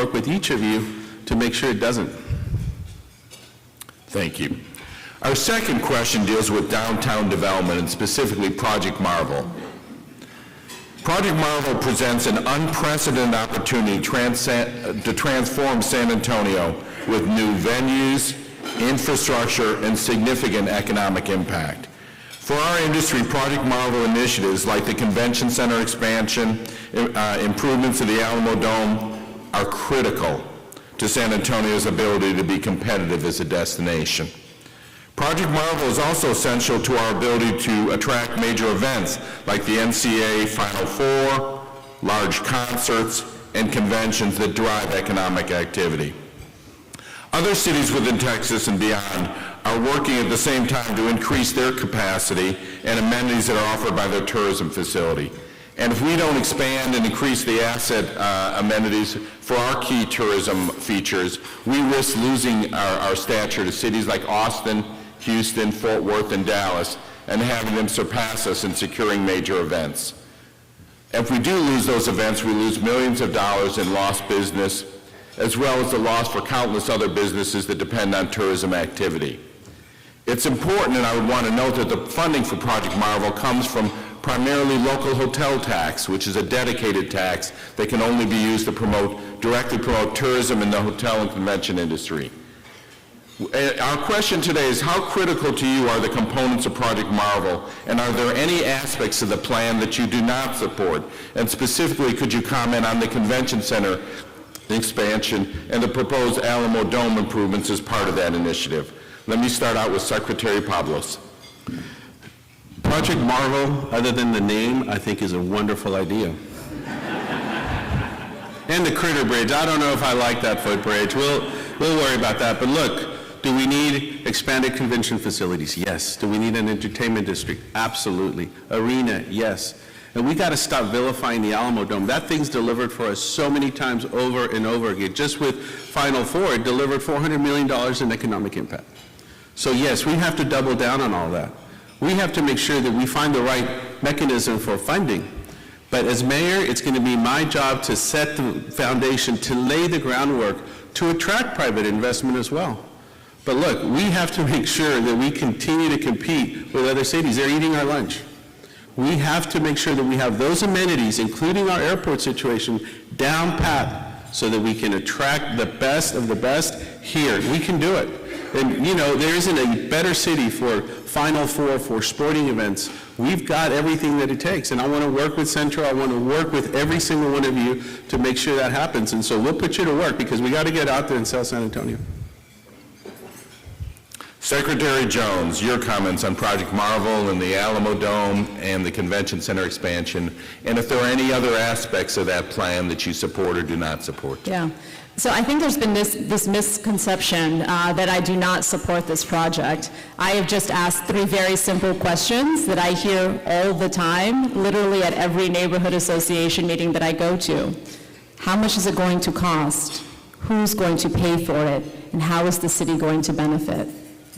work with each of you to make sure it doesn't. Thank you. Our second question deals with downtown development and specifically Project Marvel. Project Marvel presents an unprecedented opportunity to transform San Antonio with new venues, infrastructure, and significant economic impact. For our industry, Project Marvel initiatives like the Convention Center expansion, improvements to the Alamo Dome are critical to San Antonio's ability to be competitive as a destination. Project Marvel is also essential to our ability to attract major events like the NCAA Final Four, large concerts, and conventions that drive economic activity. Other cities within Texas and beyond are working at the same time to increase their capacity and amenities that are offered by their tourism facility. And if we don't expand and increase the asset amenities for our key tourism features, we risk losing our stature to cities like Austin, Houston, Fort Worth, and Dallas, and having them surpass us in securing major events. If we do lose those events, we lose millions of dollars in lost business, as well as the loss for countless other businesses that depend on tourism activity. It's important, and I would want to note that the funding for Project Marvel comes from primarily local hotel tax, which is a dedicated tax that can only be used to directly promote tourism in the hotel and convention industry. Our question today is, how critical to you are the components of Project Marvel, and are there any aspects of the plan that you do not support? And specifically, could you comment on the Convention Center expansion and the proposed Alamo Dome improvements as part of that initiative? Let me start out with Secretary Pablos. Project Marvel, other than the name, I think is a wonderful idea. And the Critter Bridge, I don't know if I like that footbridge. We'll worry about that, but look, do we need expanded convention facilities? Yes. Do we need an entertainment district? Absolutely. Arena? Yes. And we got to stop vilifying the Alamo Dome. That thing's delivered for us so many times over and over again. Just with Final Four, it delivered $400 million in economic impact. So yes, we have to double down on all that. We have to make sure that we find the right mechanism for funding. But as mayor, it's going to be my job to set the foundation, to lay the groundwork, to attract private investment as well. But look, we have to make sure that we continue to compete with other cities. They're eating our lunch. We have to make sure that we have those amenities, including our airport situation, down pat so that we can attract the best of the best here. We can do it. And you know, there isn't a better city for Final Four, for sporting events. We've got everything that it takes. And I want to work with Central. I want to work with every single one of you to make sure that happens. And so we'll put you to work because we got to get out there and sell San Antonio. Secretary Jones, your comments on Project Marvel and the Alamo Dome and the Convention Center expansion, and if there are any other aspects of that plan that you support or do not support. Yeah. So I think there's been this misconception that I do not support this project. I have just asked 3 very simple questions that I hear all the time, literally at every neighborhood association meeting that I go to. How much is it going to cost? Who's going to pay for it? And how is the city going to benefit?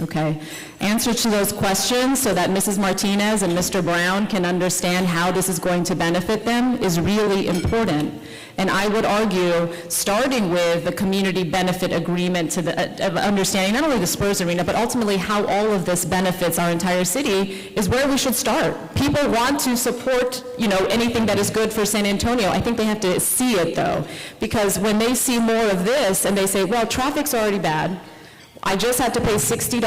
Okay. Answer to those questions so that Mrs. Martinez and Mr. Brown can understand how this is going to benefit them is really important. And I would argue, starting with the community benefit agreement to of understanding not only the Spurs Arena, but ultimately how all of this benefits our entire city is where we should start. People want to support, you know, anything that is good for San Antonio. I think they have to see it though, because when they see more of this and they say, well, traffic's already bad, I just had to pay $60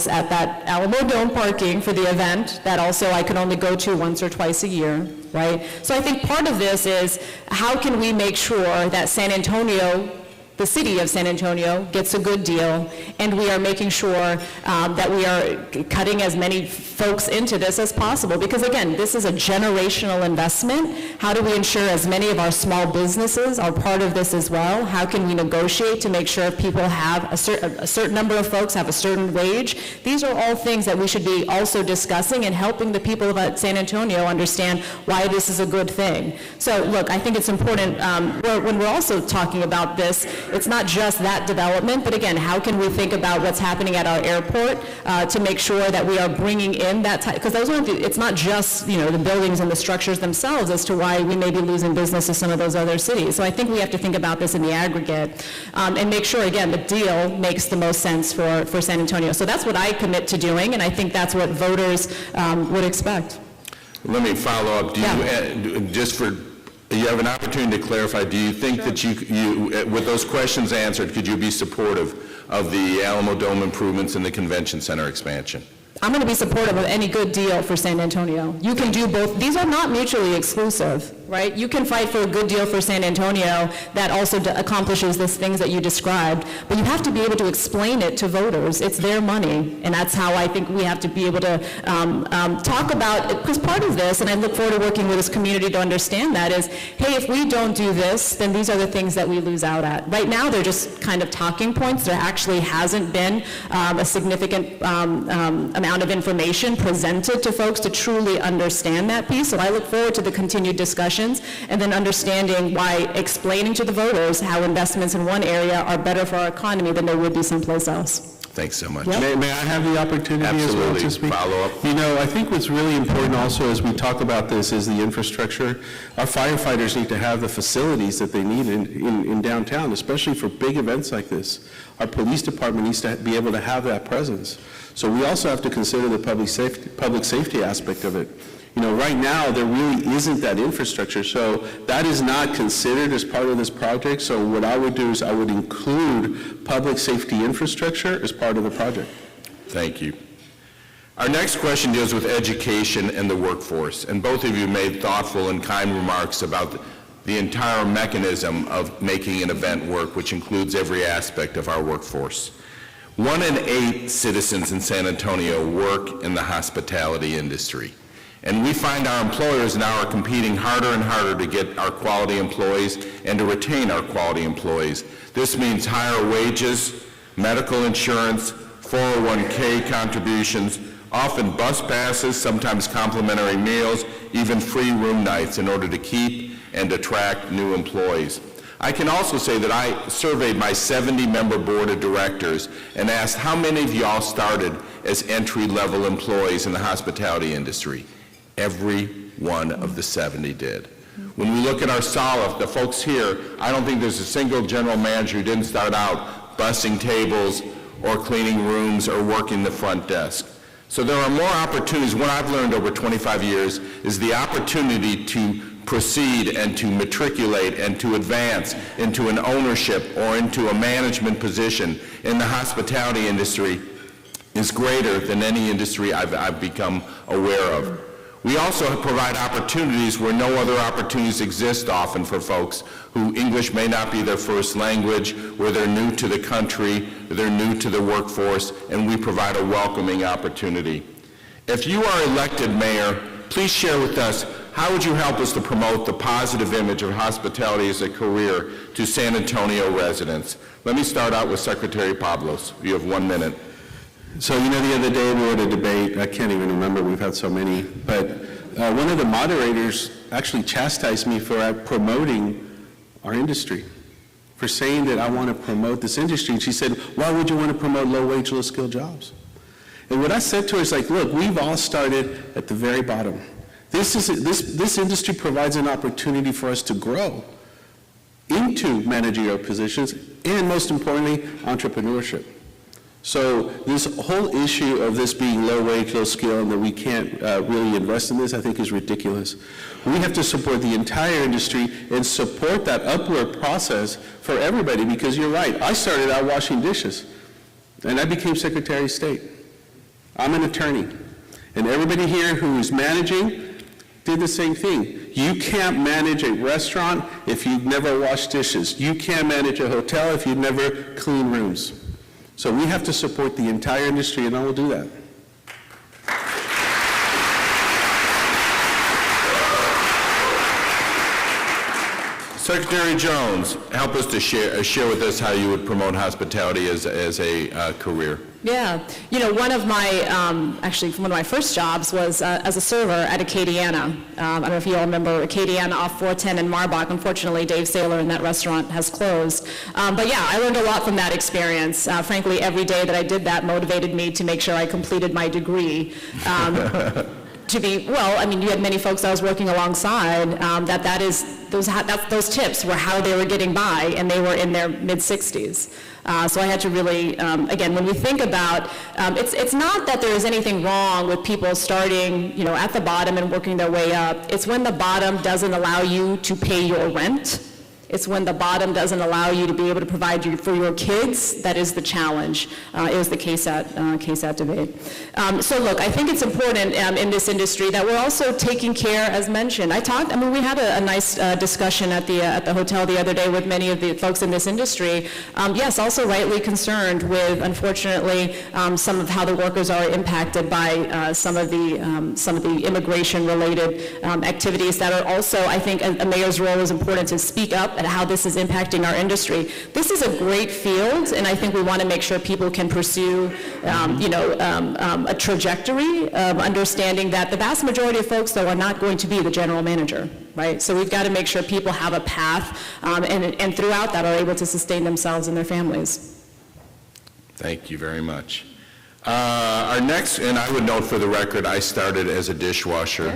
at that Alamo Dome parking for the event that also I can only go to once or twice a year, right? So I think part of this is how can we make sure that San Antonio, the city of San Antonio, gets a good deal, and we are making sure that we are cutting as many folks into this as possible, because again, this is a generational investment. How do we ensure as many of our small businesses are part of this as well? How can we negotiate to make sure people have a certain number of folks have a certain wage? These are all things that we should be also discussing and helping the people of San Antonio understand why this is a good thing. So look, I think it's important when we're also talking about this it's not just that development, but again, how can we think about what's happening at our airport to make sure that we are bringing in that type, because it's not just, the buildings and the structures themselves as to why we may be losing business to some of those other cities. So I think we have to think about this in the aggregate and make sure, again, the deal makes the most sense for San Antonio. So that's what I commit to doing, and I think that's what voters would expect. Let me follow up. You have an opportunity to clarify. Do you think that you, with those questions answered, could you be supportive of the Alamo Dome improvements and the convention center expansion? I'm going to be supportive of any good deal for San Antonio. You can do both. These are not mutually exclusive, right? You can fight for a good deal for San Antonio that also accomplishes these things that you described, but you have to be able to explain it to voters. It's their money, and that's how I think we have to be able to talk about, because part of this, and I look forward to working with this community to understand that, is, hey, if we don't do this, then these are the things that we lose out at. Right now, they're just kind of talking points. There actually hasn't been a significant amount of information presented to folks to truly understand that piece. So I look forward to the continued discussions and then understanding why, explaining to the voters how investments in one area are better for our economy than they would be someplace else. Thanks so much. Yep. May I have the opportunity as well to speak? Follow up. I think what's really important also as we talk about this is the infrastructure. Our firefighters need to have the facilities that they need in downtown, especially for big events like this. Our police department needs to be able to have that presence. So we also have to consider the public safety aspect of it. Right now, there really isn't that infrastructure, so that is not considered as part of this project. So what I would do is I would include public safety infrastructure as part of the project. Thank you. Our next question deals with education and the workforce, and both of you made thoughtful and kind remarks about the entire mechanism of making an event work, which includes every aspect of our workforce. 1 in 8 citizens in San Antonio work in the hospitality industry. And we find our employers now are competing harder and harder to get our quality employees and to retain our quality employees. This means higher wages, medical insurance, 401k contributions, often bus passes, sometimes complimentary meals, even free room nights in order to keep and attract new employees. I can also say that I surveyed my 70-member board of directors and asked how many of y'all started as entry-level employees in the hospitality industry. Every one of the 70 did. When we look at our SOLIF, the folks here, I don't think there's a single general manager who didn't start out bussing tables or cleaning rooms or working the front desk. So there are more opportunities. What I've learned over 25 years is the opportunity to proceed and to matriculate and to advance into an ownership or into a management position in the hospitality industry is greater than any industry I've become aware of. We also provide opportunities where no other opportunities exist often for folks who English may not be their first language, where they're new to the country, they're new to the workforce, and we provide a welcoming opportunity. If you are elected mayor, please share with us how would you help us to promote the positive image of hospitality as a career to San Antonio residents? Let me start out with Secretary Pablos. You have 1 minute. So, the other day we were at a debate, I can't even remember, we've had so many, but one of the moderators actually chastised me for promoting our industry, for saying that I want to promote this industry. And she said, why would you want to promote low-wage, low-skilled jobs? And what I said to her is like, look, we've all started at the very bottom. This industry provides an opportunity for us to grow into managerial positions and, most importantly, entrepreneurship. So this whole issue of this being low wage, low skill, and that we can't really invest in this, I think is ridiculous. We have to support the entire industry and support that upward process for everybody, because you're right, I started out washing dishes, and I became Secretary of State. I'm an attorney, and everybody here who is managing did the same thing. You can't manage a restaurant if you've never washed dishes. You can't manage a hotel if you've never cleaned rooms. So we have to support the entire industry, and I will do that. Secretary Jones, help us to share with us how you would promote hospitality as a career. Yeah, one of my, actually one of my first jobs was as a server at Acadiana. I don't know if you all remember Acadiana off 410 in Marbach. Unfortunately, Dave Saylor in that restaurant has closed. But yeah, I learned a lot from that experience. Frankly, every day that I did that motivated me to make sure I completed my degree. You had many folks I was working alongside those tips were how they were getting by, and they were in their mid-60s. So I had to really, again, when we think about, it's not that there is anything wrong with people starting, at the bottom and working their way up. It's when the bottom doesn't allow you to pay your rent. It's when the bottom doesn't allow you to be able to provide for your kids that is the challenge. It was the KSAT debate. So look, I think it's important in this industry that we're also taking care, as mentioned. We had a nice discussion at the hotel the other day with many of the folks in this industry. Yes, also rightly concerned with, unfortunately, some of how the workers are impacted by some of the immigration-related activities that are also, I think, a mayor's role is important to speak up at how this is impacting our industry. This is a great field, and I think we want to make sure people can pursue, a trajectory of understanding that the vast majority of folks, though, are not going to be the general manager, right? So we've got to make sure people have a path, and throughout that are able to sustain themselves and their families. Thank you very much. Our next, and I would note for the record, I started as a dishwasher,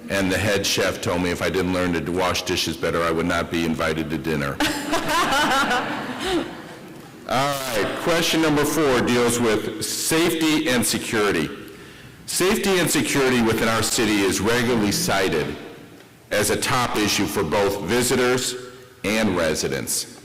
and the head chef told me if I didn't learn to wash dishes better, I would not be invited to dinner. All right, question number 4 deals with safety and security. Safety and security within our city is regularly cited as a top issue for both visitors and residents.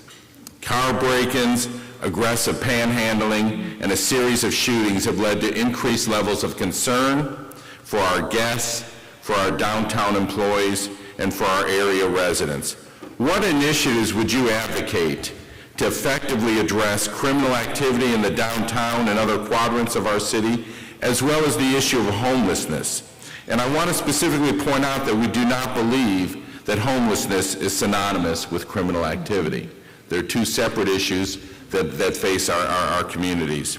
Car break-ins, aggressive panhandling, and a series of shootings have led to increased levels of concern for our guests, for our downtown employees, and for our area residents. What initiatives would you advocate to effectively address criminal activity in the downtown and other quadrants of our city, as well as the issue of homelessness? And I want to specifically point out that we do not believe that homelessness is synonymous with criminal activity. They're two separate issues that face our communities.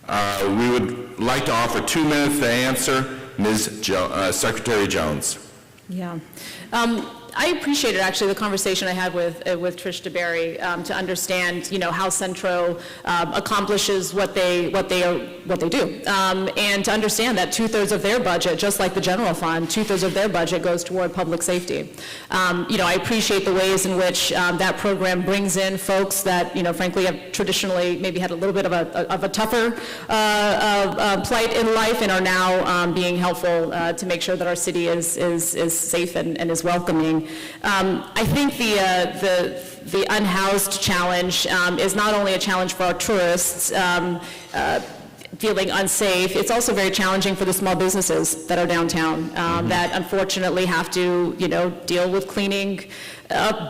We would like to offer 2 minutes to answer. Ms. Secretary Jones. Yeah. I appreciated actually the conversation I had with Trish DeBerry to understand, how Centro accomplishes what they do, and to understand that 2/3 of their budget, just like the general fund, 2/3 of their budget goes toward public safety. I appreciate the ways in which that program brings in folks that, frankly, have traditionally maybe had a little bit of a tougher plight in life and are now being helpful to make sure that our city is safe and is welcoming. I think the unhoused challenge is not only a challenge for our tourists feeling unsafe, it's also very challenging for the small businesses that are downtown that unfortunately have to, deal with cleaning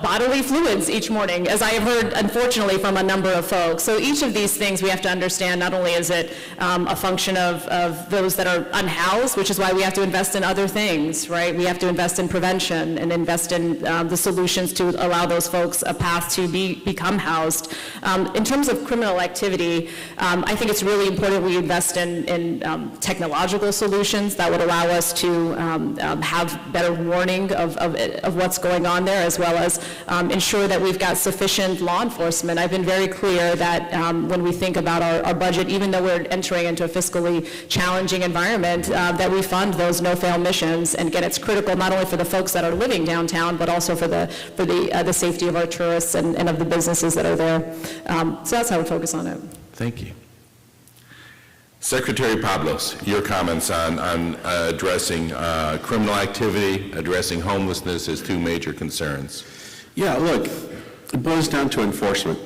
bodily fluids each morning, as I have heard, unfortunately, from a number of folks. So each of these things we have to understand, not only is it a function of those that are unhoused, which is why we have to invest in other things, right? We have to invest in prevention and invest in the solutions to allow those folks a path to become housed. In terms of criminal activity, I think it's really important we invest in technological solutions that would allow us to have better warning of what's going on there, as well as ensure that we've got sufficient law enforcement. I've been very clear that when we think about our budget, even though we're entering into a fiscally challenging environment, that we fund those no-fail missions. And again, it's critical not only for the folks that are living downtown, but also for the safety of our tourists and of the businesses that are there. So that's how we focus on it. Thank you. Secretary Pablos, your comments on addressing criminal activity, addressing homelessness as two major concerns. Yeah, look, it boils down to enforcement.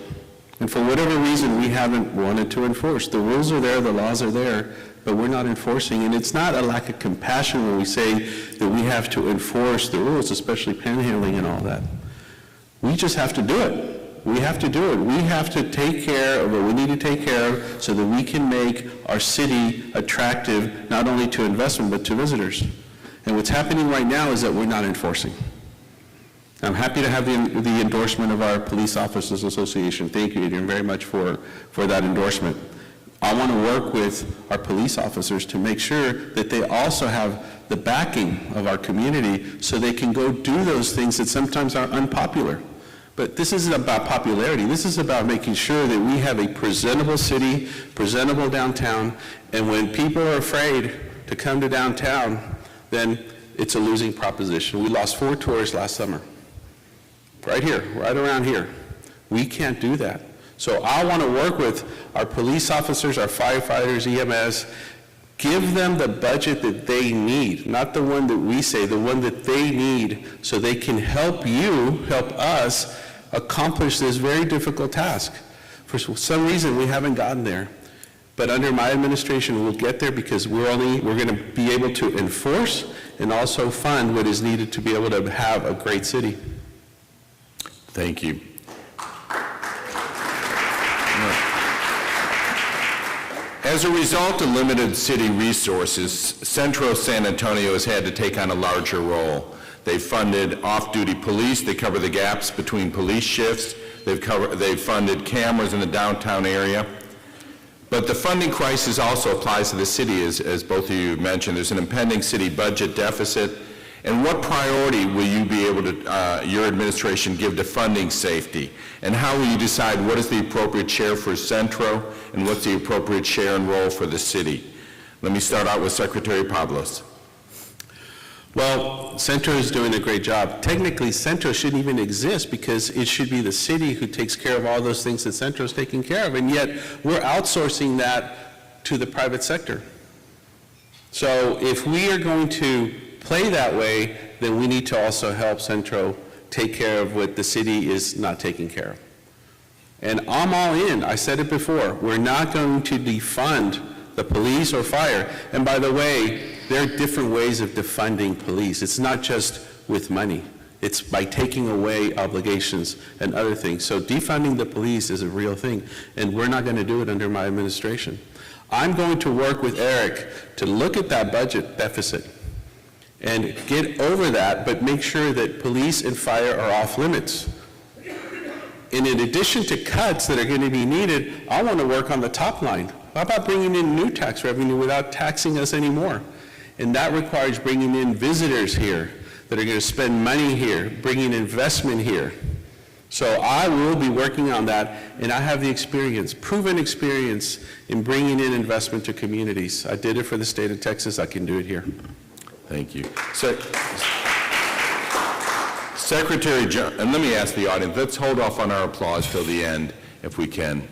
And for whatever reason, we haven't wanted to enforce. The rules are there, the laws are there, but we're not enforcing. And it's not a lack of compassion when we say that we have to enforce the rules, especially panhandling and all that. We just have to do it. We have to do it. We have to take care of what we need to take care of so that we can make our city attractive not only to investment but to visitors. And what's happening right now is that we're not enforcing. I'm happy to have the endorsement of our Police Officers Association. Thank you, Adrian, very much for that endorsement. I want to work with our police officers to make sure that they also have the backing of our community so they can go do those things that sometimes are unpopular. But this isn't about popularity. This is about making sure that we have a presentable city, presentable downtown, and when people are afraid to come to downtown, then it's a losing proposition. We lost 4 tourists last summer. Right here, right around here. We can't do that. So I want to work with our police officers, our firefighters, EMS, give them the budget that they need, not the one that we say, the one that they need, so they can help you, help us accomplish this very difficult task. For some reason, we haven't gotten there. But under my administration, we'll get there because we're going to be able to enforce and also fund what is needed to be able to have a great city. Thank you. As a result of limited city resources, Centro San Antonio has had to take on a larger role. They've funded off-duty police. They cover the gaps between police shifts. They've funded cameras in the downtown area. But the funding crisis also applies to the city, as both of you mentioned. There's an impending city budget deficit. And what priority will you be able to, your administration, give to funding safety? And how will you decide what is the appropriate share for Centro and what's the appropriate share and role for the city? Let me start out with Secretary Pablos. Well, Centro is doing a great job. Technically, Centro shouldn't even exist because it should be the city who takes care of all those things that Centro is taking care of, and yet we're outsourcing that to the private sector. So if we are going to play that way, then we need to also help Centro take care of what the city is not taking care of. And I'm all in. I said it before. We're not going to defund the police or fire. And by the way, there are different ways of defunding police. It's not just with money. It's by taking away obligations and other things. So defunding the police is a real thing, and we're not going to do it under my administration. I'm going to work with Eric to look at that budget deficit and get over that, but make sure that police and fire are off limits. And in addition to cuts that are going to be needed, I want to work on the top line. How about bringing in new tax revenue without taxing us anymore? And that requires bringing in visitors here that are going to spend money here, bringing investment here. So I will be working on that, and I have the experience, proven experience, in bringing in investment to communities. I did it for the state of Texas. I can do it here. Thank you. Secretary Jones, and let me ask the audience, let's hold off on our applause till the end, if we can.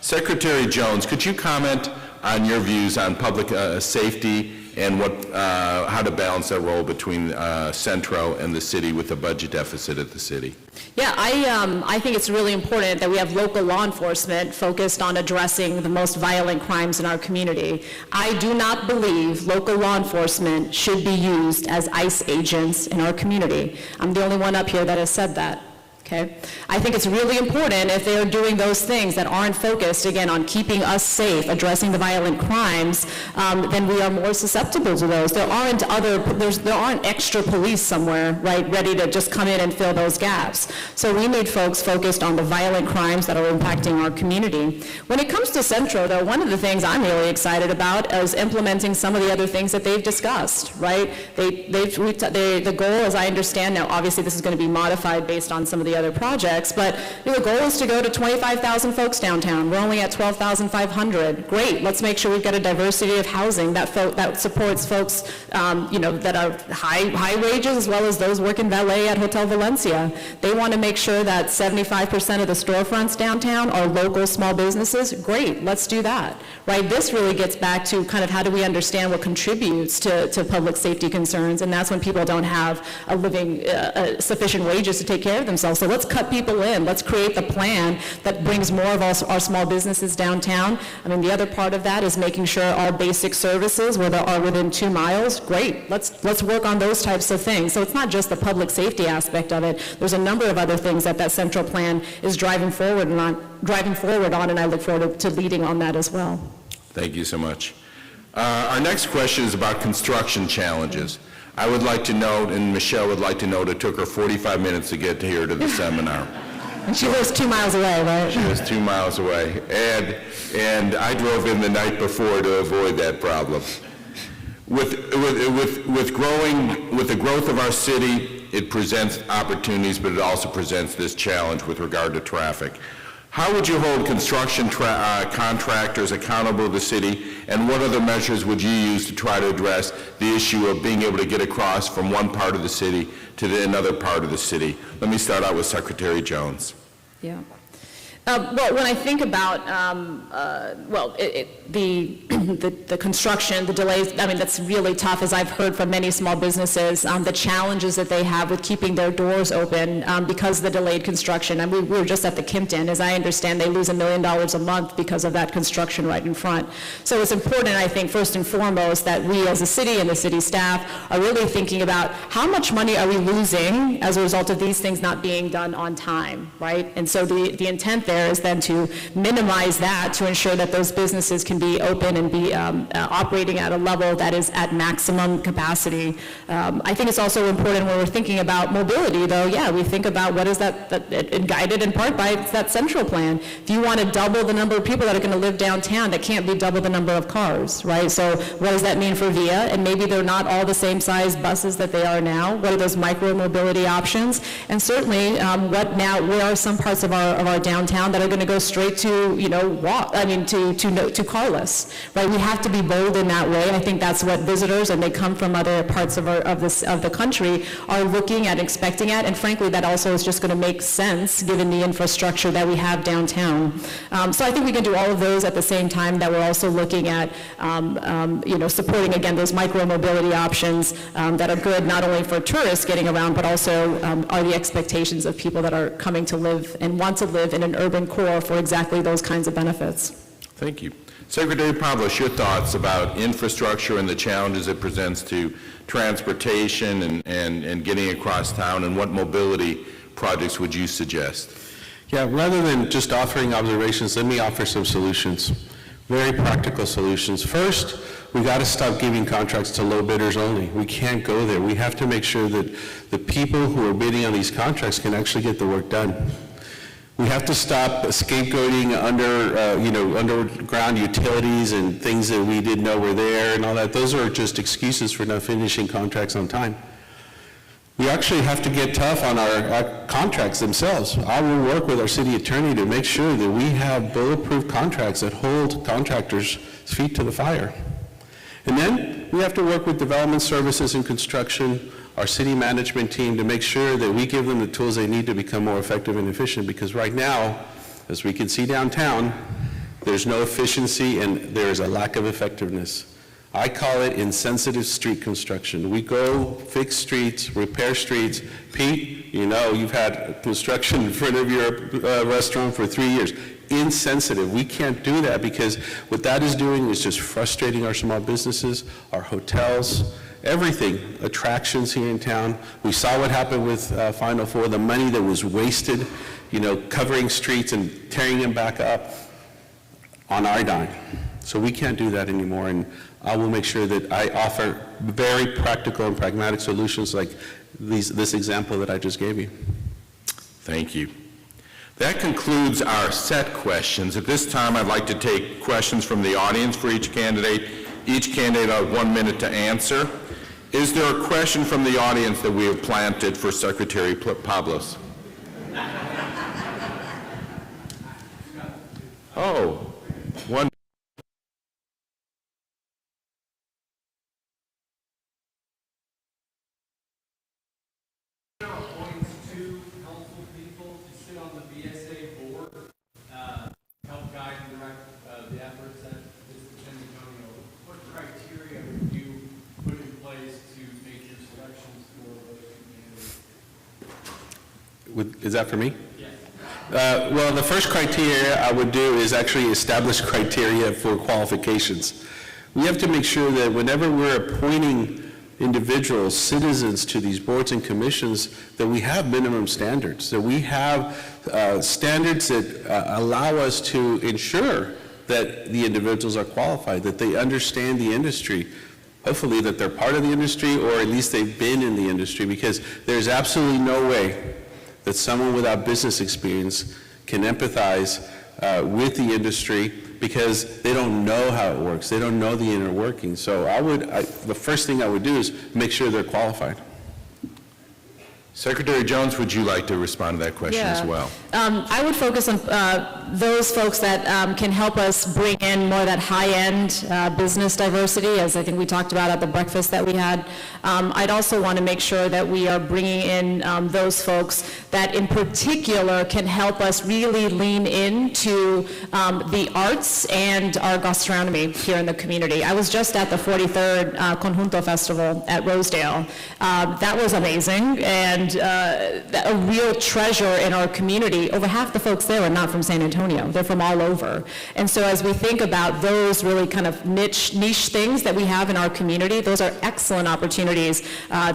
Secretary Jones, could you comment on your views on public safety and how to balance that role between Centro and the city with the budget deficit at the city? Yeah, I think it's really important that we have local law enforcement focused on addressing the most violent crimes in our community. I do not believe local law enforcement should be used as ICE agents in our community. I'm the only one up here that has said that. Okay? I think it's really important if they are doing those things that aren't focused, again, on keeping us safe, addressing the violent crimes, then we are more susceptible to those. There aren't extra police somewhere, right, ready to just come in and fill those gaps. So we need folks focused on the violent crimes that are impacting our community. When it comes to Centro, though, one of the things I'm really excited about is implementing some of the other things that they've discussed, right? The goal, as I understand now, obviously this is going to be modified based on some of the other projects, but the goal is to go to 25,000 folks downtown. We're only at 12,500. Great, let's make sure we've got a diversity of housing that supports folks that are high wages as well as those working valet at Hotel Valencia. They want to make sure that 75% of the storefronts downtown are local small businesses. Great, let's do that. Right, this really gets back to kind of how do we understand what contributes to public safety concerns, and that's when people don't have a living, sufficient wages to take care of themselves. So let's cut people in. Let's create the plan that brings more of our small businesses downtown. I mean, the other part of that is making sure our basic services are within 2 miles. Great. Let's work on those types of things. So it's not just the public safety aspect of it. There's a number of other things that Central Plan is driving forward on, and I look forward to leading on that as well. Thank you so much. Our next question is about construction challenges. I would like to note, and Michelle would like to note, it took her 45 minutes to get here to the seminar. And she lives 2 miles away, right? She was 2 miles away. And I drove in the night before to avoid that problem. With the growth of our city, it presents opportunities, but it also presents this challenge with regard to traffic. How would you hold construction contractors accountable to the city, and what other measures would you use to try to address the issue of being able to get across from one part of the city to another part of the city? Let me start out with Secretary Jones. Yeah. Well, when I think about, the construction, the delays, I mean, that's really tough, as I've heard from many small businesses, the challenges that they have with keeping their doors open because of the delayed construction. And we were just at the Kimpton. As I understand, they lose $1 million a month because of that construction right in front. So it's important, I think, first and foremost, that we as a city and the city staff are really thinking about how much money are we losing as a result of these things not being done on time, right? And so the intent there is then to minimize that, to ensure that those businesses can be open and be operating at a level that is at maximum capacity. I think it's also important when we're thinking about mobility, though, yeah, we think about what is that guided in part by that central plan. If you want to double the number of people that are going to live downtown, that can't be double the number of cars, right? So what does that mean for VIA? And maybe they're not all the same size buses that they are now. What are those micro mobility options? And certainly, where are some parts of our downtown that are going to go straight to, to carless, right? We have to be bold in that way. I think that's what visitors, and they come from other parts of the country, are looking at, expecting at, and frankly, that also is just going to make sense given the infrastructure that we have downtown. So I think we can do all of those at the same time that we're also looking at, supporting, again, those micro-mobility options that are good not only for tourists getting around, but also are the expectations of people that are coming to live and want to live in an urban core for exactly those kinds of benefits. Thank you. Secretary Pavlos, your thoughts about infrastructure and the challenges it presents to transportation and getting across town, and what mobility projects would you suggest? Yeah, rather than just offering observations, let me offer some solutions, very practical solutions. First, we got to stop giving contracts to low bidders only. We can't go there. We have to make sure that the people who are bidding on these contracts can actually get the work done. We have to stop scapegoating underground utilities and things that we didn't know were there and all that. Those are just excuses for not finishing contracts on time. We actually have to get tough on our contracts themselves. I will work with our city attorney to make sure that we have bulletproof contracts that hold contractors' feet to the fire. And then we have to work with development services and construction, our city management team, to make sure that we give them the tools they need to become more effective and efficient, because right now, as we can see downtown, there's no efficiency and there is a lack of effectiveness. I call it insensitive street construction. We go fix streets, repair streets. Pete, you've had construction in front of your restaurant for 3 years. Insensitive. We can't do that, because what that is doing is just frustrating our small businesses, our hotels, everything, attractions here in town. We saw what happened with Final Four, the money that was wasted, covering streets and tearing them back up on our dime. So we can't do that anymore, and I will make sure that I offer very practical and pragmatic solutions like this example that I just gave you. Thank you. That concludes our set questions. At this time, I'd like to take questions from the audience for each candidate. Each candidate has 1 minute to answer. Is there a question from the audience that we have planted for Secretary Pavlos? Oh, one. Is that for me? Yes. Well, the first criteria I would do is actually establish criteria for qualifications. We have to make sure that whenever we're appointing individuals, citizens to these boards and commissions, that we have minimum standards, that we have standards that allow us to ensure that the individuals are qualified, that they understand the industry, hopefully that they're part of the industry, or at least they've been in the industry, because there's absolutely no way that someone without business experience can empathize with the industry because they don't know how it works. They don't know the inner workings. So the first thing I would do is make sure they're qualified. Secretary Jones, would you like to respond to that question as well? I would focus on those folks that can help us bring in more of that high-end business diversity, as I think we talked about at the breakfast that we had. I'd also want to make sure that we are bringing in those folks that in particular can help us really lean into the arts and our gastronomy here in the community. I was just at the 43rd Conjunto Festival at Rosedale. That was amazing, and a real treasure in our community. Over half the folks there are not from San Antonio. They're from all over. And so as we think about those really kind of niche things that we have in our community, those are excellent opportunities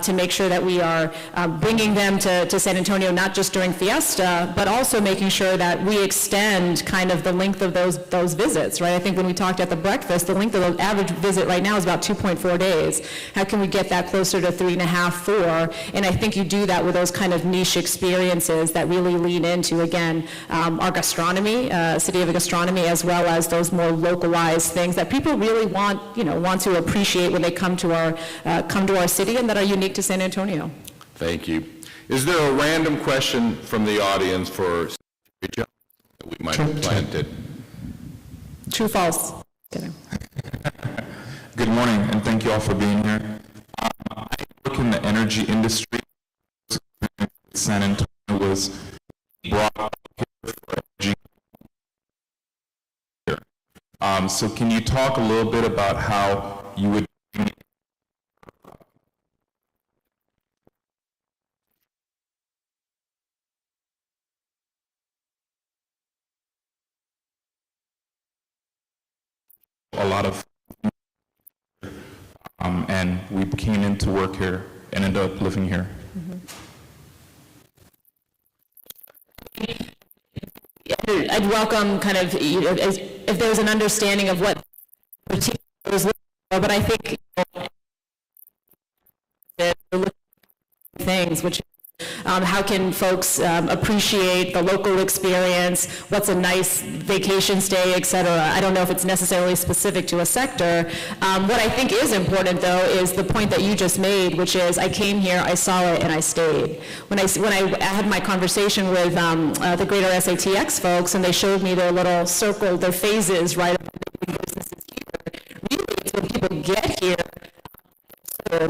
to make sure that we are bringing them to San Antonio, not just during Fiesta, but also making sure that we extend kind of the length of those visits, right? I think when we talked at the breakfast, the length of the average visit right now is about 2.4 days. How can we get that closer to 3.5, 4? And I think you do that with those kind of niche experiences that really lean into, again, our gastronomy, City of Gastronomy, as well as those more localized things that people really want to appreciate when they come to our city and that are unique to San Antonio. Thank you. Is there a random question from the audience for Secretary Jones that we might have planted? True, false. Kidding. Good morning, and thank you all for being here. I work in the energy industry. San Antonio was brought up here for energy. So can you talk a little bit about how you would a lot of and we came in to work here and ended up living here. I'd welcome kind of, if there's an understanding of what particular is looking for, but I think things, which how can folks appreciate the local experience, what's a nice vacation stay, et cetera. I don't know if it's necessarily specific to a sector. What I think is important, though, is the point that you just made, which is I came here, I saw it, and I stayed. When I had my conversation with the Greater SATX folks, and they showed me their little circle, their phases, right, of businesses here, really it's when people get here.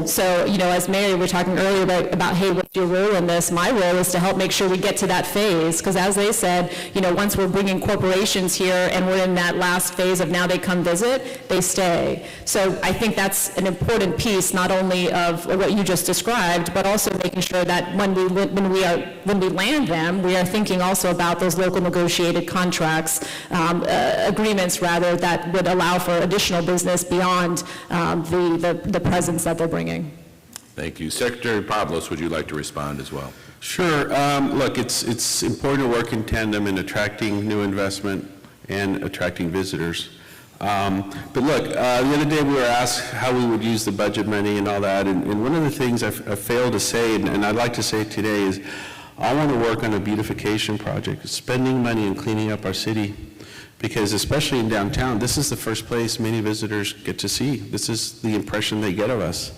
So, as Mary, we were talking earlier about, hey, what's your role in this? My role is to help make sure we get to that phase, because as they said, once we're bringing corporations here and we're in that last phase of now they come visit, they stay. So I think that's an important piece, not only of what you just described, but also making sure that when we land them, we are thinking also about those local negotiated contracts, agreements rather, that would allow for additional business beyond the presence that they're bringing. Thank you. Secretary Pavlos, would you like to respond as well? Sure. Look, it's important to work in tandem in attracting new investment and attracting visitors. But look, the other day we were asked how we would use the budget money and all that, and one of the things I failed to say, and I'd like to say it today, is I want to work on a beautification project, spending money and cleaning up our city. Because especially in downtown, this is the first place many visitors get to see. This is the impression they get of us.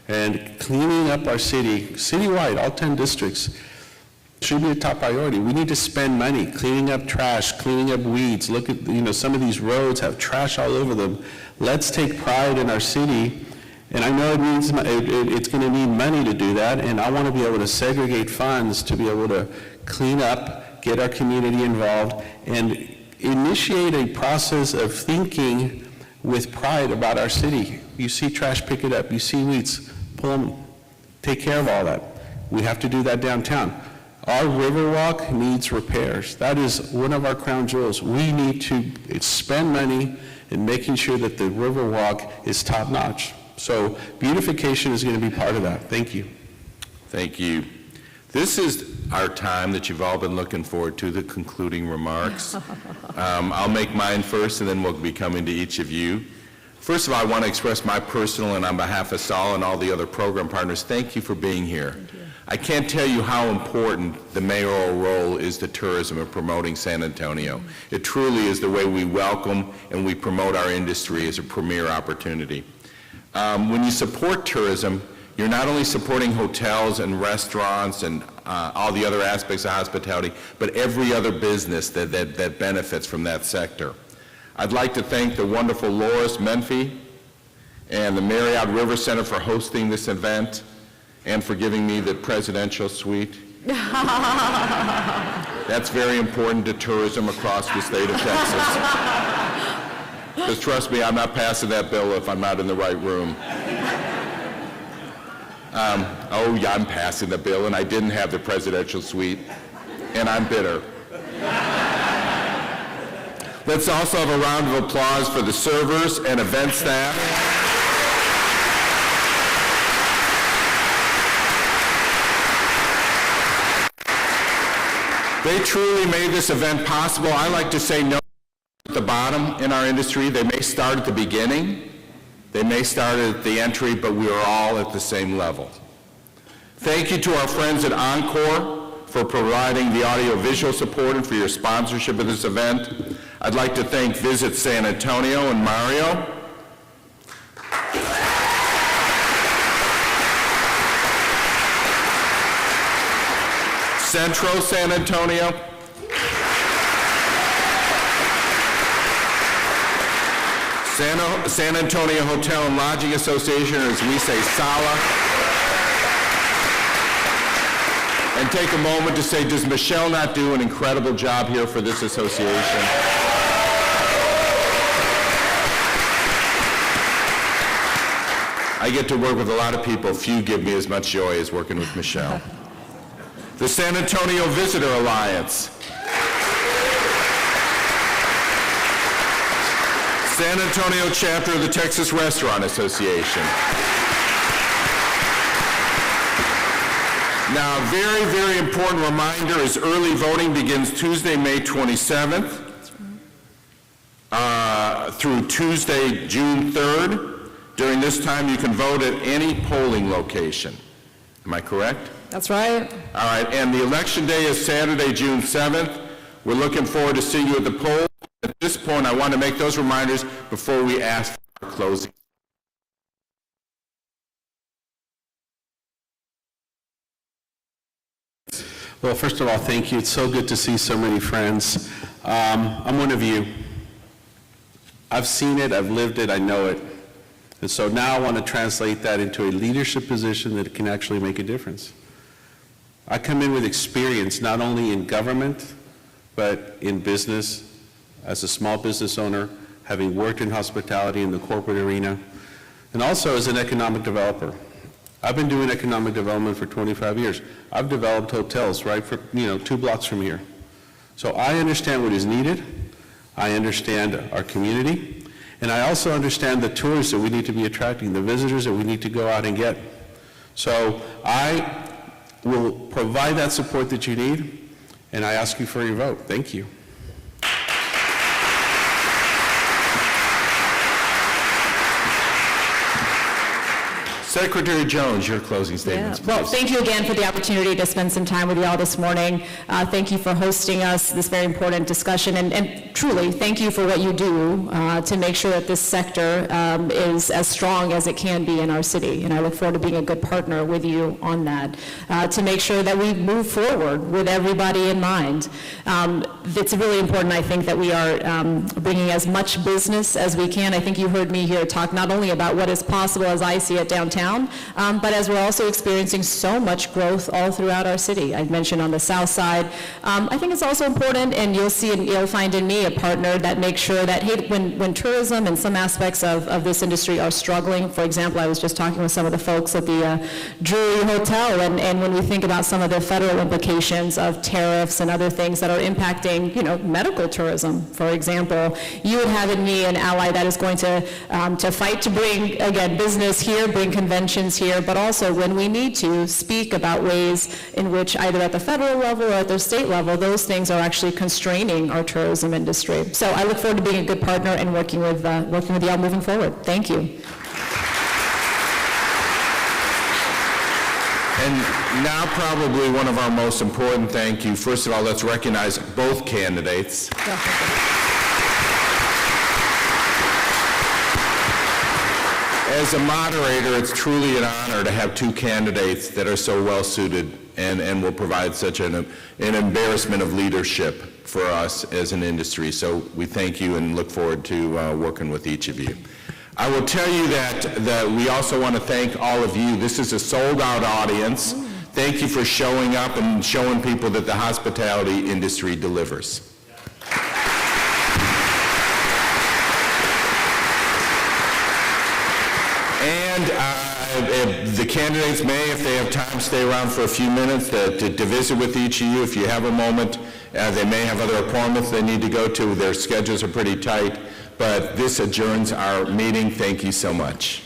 And cleaning up our city, citywide, all 10 districts, should be a top priority. We need to spend money cleaning up trash, cleaning up weeds. Look at, some of these roads have trash all over them. Let's take pride in our city. And I know it's going to need money to do that, and I want to be able to segregate funds to be able to clean up, get our community involved, and initiate a process of thinking with pride about our city. You see trash, pick it up. You see weeds, pull them, take care of all that. We have to do that downtown. Our Riverwalk needs repairs. That is one of our crown jewels. We need to spend money in making sure that the Riverwalk is top notch. So beautification is going to be part of that. Thank you. Thank you. This is our time that you've all been looking forward to, the concluding remarks. I'll make mine first, and then we'll be coming to each of you. First of all, I want to express my personal and on behalf of Saul and all the other program partners, thank you for being here. I can't tell you how important the mayoral role is to tourism and promoting San Antonio. It truly is the way we welcome and we promote our industry as a premier opportunity. When you support tourism, you're not only supporting hotels and restaurants and all the other aspects of hospitality, but every other business that benefits from that sector. I'd like to thank the wonderful Loris Menfee and the Marriott River Center for hosting this event and for giving me the presidential suite. That's very important to tourism across the state of Texas. Because trust me, I'm not passing that bill if I'm not in the right room. Oh yeah, I'm passing the bill, and I didn't have the presidential suite, and I'm bitter. Let's also have a round of applause for the servers and event staff. They truly made this event possible. I like to say no at the bottom in our industry. They may start at the beginning, they may start at the entry, but we are all at the same level. Thank you to our friends at Encore for providing the audio-visual support and for your sponsorship of this event. I'd like to thank Visit San Antonio and Mario. Centro San Antonio. San Antonio Hotel and Lodging Association, or as we say, SALA. And take a moment to say, does Michelle not do an incredible job here for this association? I get to work with a lot of people. Few give me as much joy as working with Michelle. The San Antonio Visitor Alliance. San Antonio chapter of the Texas Restaurant Association. Now, a very, very important reminder is early voting begins Tuesday, May 27th through Tuesday, June 3rd. During this time, you can vote at any polling location. Am I correct? That's right. All right, and the election day is Saturday, June 7th. We're looking forward to seeing you at the poll. At this point, I want to make those reminders before we ask for closing. Well, first of all, thank you. It's so good to see so many friends. I'm one of you. I've seen it, I've lived it, I know it. And so now I want to translate that into a leadership position that can actually make a difference. I come in with experience not only in government, but in business, as a small business owner, having worked in hospitality in the corporate arena, and also as an economic developer. I've been doing economic development for 25 years. I've developed hotels right for, 2 blocks from here. So I understand what is needed. I understand our community. And I also understand the tourists that we need to be attracting, the visitors that we need to go out and get. So I will provide that support that you need, and I ask you for your vote. Thank you. Secretary Jones, your closing statements, please. Well, thank you again for the opportunity to spend some time with you all this morning. Thank you for hosting us, this very important discussion, and truly, thank you for what you do to make sure that this sector is as strong as it can be in our city, and I look forward to being a good partner with you on that, to make sure that we move forward with everybody in mind. It's really important, I think, that we are bringing as much business as we can. I think you heard me here talk not only about what is possible as I see it downtown, but as we're also experiencing so much growth all throughout our city. I mentioned on the south side. I think it's also important, and you'll find in me a partner that makes sure that, hey, when tourism and some aspects of this industry are struggling, for example, I was just talking with some of the folks at the Drury Hotel, and when we think about some of the federal implications of tariffs and other things that are impacting, medical tourism, for example, you would have in me an ally that is going to fight to bring, again, business here, bring conventions here, but also when we need to speak about ways in which either at the federal level or at the state level, those things are actually constraining our tourism industry. So I look forward to being a good partner and working with y'all moving forward. Thank you. And now probably one of our most important thank you. First of all, let's recognize both candidates. As a moderator, it's truly an honor to have two candidates that are so well-suited and will provide such an embarrassment of leadership for us as an industry. So we thank you and look forward to working with each of you. I will tell you that we also want to thank all of you. This is a sold-out audience. Thank you for showing up and showing people that the hospitality industry delivers. And the candidates may, if they have time, stay around for a few minutes to visit with each of you. If you have a moment, they may have other appointments they need to go to. Their schedules are pretty tight, but this adjourns our meeting. Thank you so much.